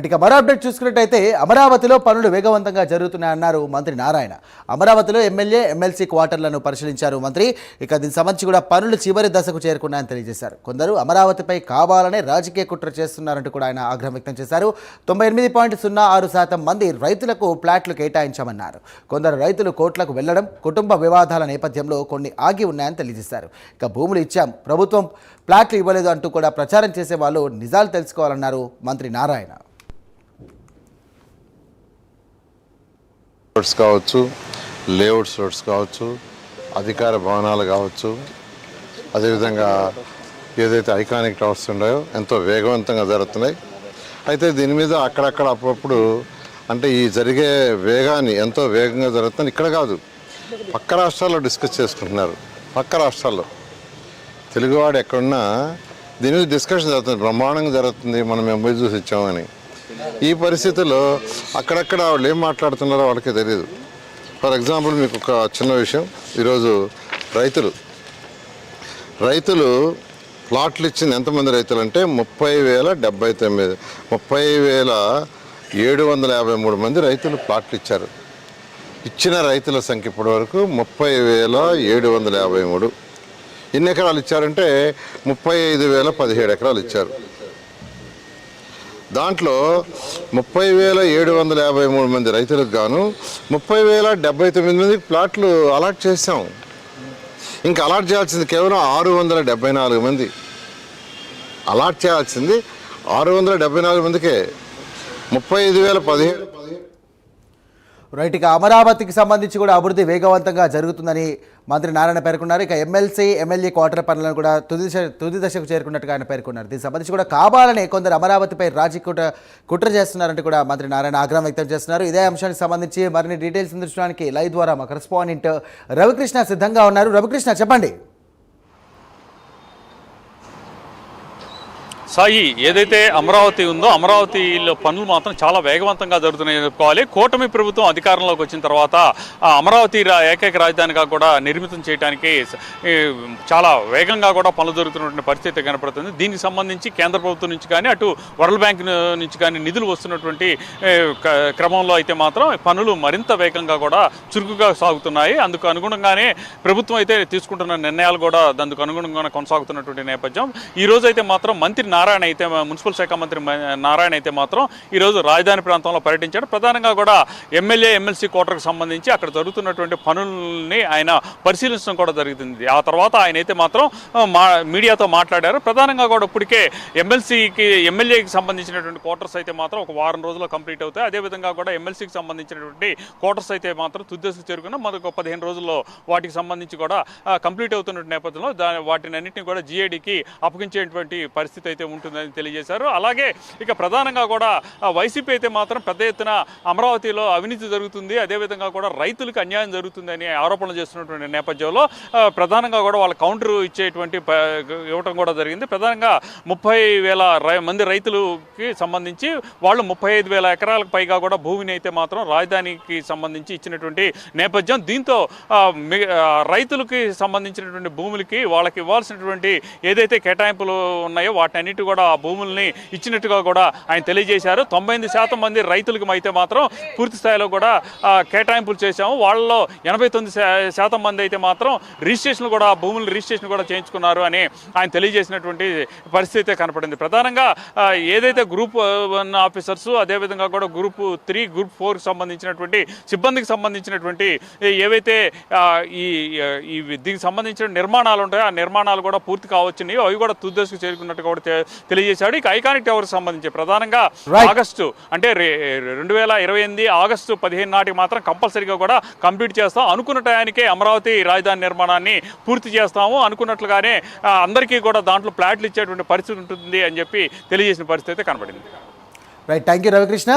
ఇక మరో అప్డేట్ చూసుకున్నట్టయితే అమరావతిలో పనులు వేగవంతంగా జరుగుతున్నాయన్నారు మంత్రి నారాయణ. అమరావతిలో ఎమ్మెల్యే ఎమ్మెల్సీ క్వార్టర్లను పరిశీలించారు మంత్రి. ఇక దీనికి సంబంధించి కూడా పనులు చివరి దశకు చేరుకున్నాయని తెలియజేశారు. కొందరు అమరావతిపై కావాలనే రాజకీయ కుట్ర చేస్తున్నారంటూ కూడా ఆయన ఆగ్రహం వ్యక్తం చేశారు. 98.06% మంది రైతులకు ప్లాట్లు కేటాయించామన్నారు. కొందరు రైతులు కోర్టులకు వెళ్లడం, కుటుంబ వివాదాల నేపథ్యంలో కొన్ని ఆగి ఉన్నాయని తెలియజేశారు. ఇక భూములు ఇచ్చాం, ప్రభుత్వం ప్లాట్లు ఇవ్వలేదు అంటూ కూడా ప్రచారం చేసే వాళ్ళు నిజాలు తెలుసుకోవాలన్నారు మంత్రి నారాయణ. రోడ్స్ కావచ్చు, లేఅవుట్స్ రోడ్స్ కావచ్చు, అధికార భవనాలు కావచ్చు, అదేవిధంగా ఏదైతే ఐకానిక్ టవర్స్ ఉన్నాయో ఎంతో వేగవంతంగా జరుగుతున్నాయి. అయితే దీని మీద అక్కడక్కడ అప్పుడప్పుడు అంటే ఈ జరిగే వేగాన్ని ఎంతో వేగంగా జరుగుతుంది. ఇక్కడ కాదు, పక్క రాష్ట్రాల్లో డిస్కస్ చేసుకుంటున్నారు. పక్క రాష్ట్రాల్లో తెలుగువాడు ఎక్కడున్నా దీని మీద డిస్కషన్ జరుగుతుంది, బ్రహ్మాండంగా జరుగుతుంది, మనం ఎంబై చూసి ఇచ్చామని. ఈ పరిస్థితుల్లో అక్కడక్కడ వాళ్ళు ఏం మాట్లాడుతున్నారో వాళ్ళకే తెలియదు. ఫర్ ఎగ్జాంపుల్ మీకు ఒక చిన్న విషయం, ఈరోజు రైతులు ప్లాట్లు ఇచ్చింది ఎంతమంది రైతులు అంటే 30,753 మంది రైతులు ప్లాట్లు ఇచ్చారు. ఇచ్చిన రైతుల సంఖ్య ఇప్పటి వరకు 30,753. ఎన్ని ఎకరాలు ఇచ్చారంటే 35,017 ఎకరాలు ఇచ్చారు. దాంట్లో 30,753 మంది రైతులకు గాను 30,079 మందికి ప్లాట్లు అలాట్ చేసాం. ఇంకా అలాట్ చేయాల్సింది కేవలం 674 మంది. అలాట్ చేయాల్సింది 674 మందికే. 35,017. రైట్. ఇక అమరావతికి సంబంధించి కూడా అభివృద్ధి వేగవంతంగా జరుగుతుందని మంత్రి నారాయణ పేర్కొన్నారు. ఇక ఎమ్మెల్సీ ఎమ్మెల్యే క్వార్టర్ పనులను కూడా తుది దశకు చేరుకున్నట్టుగా ఆయన పేర్కొన్నారు. దీనికి సంబంధించి కూడా కావాలని కొందరు అమరావతిపై రాజకీయ కుట్ర చేస్తున్నారంటూ కూడా మంత్రి నారాయణ ఆగ్రహం వ్యక్తం చేస్తున్నారు. ఇదే అంశానికి సంబంధించి మరిన్ని డీటెయిల్స్ అందించడానికి లైవ్ ద్వారా మా కరెస్పాండెంట్ రవికృష్ణ సిద్ధంగా ఉన్నారు. రవికృష్ణ, చెప్పండి. సాయి, ఏదైతే అమరావతి ఉందో అమరావతిలో పనులు మాత్రం చాలా వేగవంతంగా జరుగుతున్నాయని చెప్పుకోవాలి. కూటమి ప్రభుత్వం అధికారంలోకి వచ్చిన తర్వాత అమరావతి ఏకైక రాజధానిగా కూడా నిర్మితం చేయడానికి చాలా వేగంగా కూడా పనులు జరుగుతున్నటువంటి పరిస్థితి కనపడుతుంది. దీనికి సంబంధించి కేంద్ర ప్రభుత్వం నుంచి కానీ అటు వరల్డ్ బ్యాంక్ నుంచి కానీ నిధులు వస్తున్నటువంటి క్రమంలో అయితే మాత్రం పనులు మరింత వేగంగా కూడా చురుకుగా సాగుతున్నాయి. అందుకు అనుగుణంగానే ప్రభుత్వం అయితే తీసుకుంటున్న నిర్ణయాలు కూడా అందుకు అనుగుణంగానే కొనసాగుతున్నటువంటి నేపథ్యం. ఈ రోజు అయితే మాత్రం మంత్రి నారాయణ అయితే మున్సిపల్ శాఖ మంత్రి నారాయణ అయితే మాత్రం ఈరోజు రాజధాని ప్రాంతంలో పర్యటించాడు. ప్రధానంగా కూడా ఎమ్మెల్యే ఎమ్మెల్సీ క్వార్టర్కి సంబంధించి అక్కడ జరుగుతున్నటువంటి పనుల్ని ఆయన పరిశీలించడం కూడా జరుగుతుంది. ఆ తర్వాత ఆయన అయితే మాత్రం మీడియాతో మాట్లాడారు. ప్రధానంగా కూడా ఇప్పటికే ఎమ్మెల్యేకి సంబంధించినటువంటి క్వార్టర్స్ అయితే మాత్రం ఒక వారం రోజుల్లో కంప్లీట్ అవుతాయి. అదేవిధంగా కూడా ఎమ్మెల్సీకి సంబంధించినటువంటి క్వార్టర్స్ అయితే మాత్రం తుద్దశకు చేరుకున్న మరొక 15 రోజుల్లో వాటికి సంబంధించి కూడా కంప్లీట్ అవుతున్న నేపథ్యంలో వాటిని అన్నింటినీ కూడా జీఏడీకి అప్పగించేటువంటి పరిస్థితి అయితే ఉంటుందని తెలియజేశారు. అలాగే ఇక ప్రధానంగా కూడా వైసీపీ అయితే మాత్రం పెద్ద ఎత్తున అమరావతిలో అవినీతి జరుగుతుంది, అదేవిధంగా కూడా రైతులకు అన్యాయం జరుగుతుందని ఆరోపణలు చేస్తున్నటువంటి నేపథ్యంలో ప్రధానంగా కూడా వాళ్ళ కౌంటర్ ఇవ్వటం కూడా జరిగింది. ప్రధానంగా 30,000 మంది రైతులకి సంబంధించి వాళ్ళు 35,000 ఎకరాలకు పైగా కూడా భూమిని అయితే మాత్రం రాజధానికి సంబంధించి ఇచ్చినటువంటి నేపథ్యం. దీంతో రైతులకి సంబంధించినటువంటి భూములకి వాళ్ళకి ఇవ్వాల్సినటువంటి ఏదైతే కేటాయింపులు ఉన్నాయో వాటన్నిటి కూడా ఆ భూముల్ని ఇచ్చినట్టుగా కూడా ఆయన తెలియజేశారు. 98% మంది రైతులకు అయితే మాత్రం పూర్తి స్థాయిలో కూడా కేటాయింపులు చేశాము. వాళ్ళలో 89% మంది అయితే మాత్రం రిజిస్ట్రేషన్ కూడా భూములు రిజిస్ట్రేషన్ కూడా చేయించుకున్నారు అని ఆయన తెలియజేసినటువంటి పరిస్థితి కనపడింది. ప్రధానంగా ఏదైతే గ్రూప్ 1 ఆఫీసర్స్, అదేవిధంగా కూడా గ్రూప్ 3, గ్రూప్ 4కి సంబంధించినటువంటి సిబ్బందికి సంబంధించినటువంటి ఏవైతే దీనికి సంబంధించిన నిర్మాణాలు ఉంటాయో ఆ నిర్మాణాలు కూడా పూర్తి కావచ్చున్నాయో అవి కూడా తుద్దశకు చేరుకున్నట్టు కూడా తెలియజేశాడు. ఇక ఐకానిక్ టవర్కి సంబంధించి ప్రధానంగా ఆగస్టు అంటే 2028 ఆగస్టు 15 నాటికి మాత్రం కంపల్సరీగా కూడా కంప్లీట్ చేస్తాం. అనుకున్న టయానికే అమరావతి రాజధాని నిర్మాణాన్ని పూర్తి చేస్తాము. అనుకున్నట్లుగానే అందరికీ కూడా దాంట్లో ప్లాట్లు ఇచ్చేటువంటి పరిస్థితి ఉంటుంది అని చెప్పి తెలియజేసిన పరిస్థితి అయితే కనబడింది. Right, thank you Ravikrishna.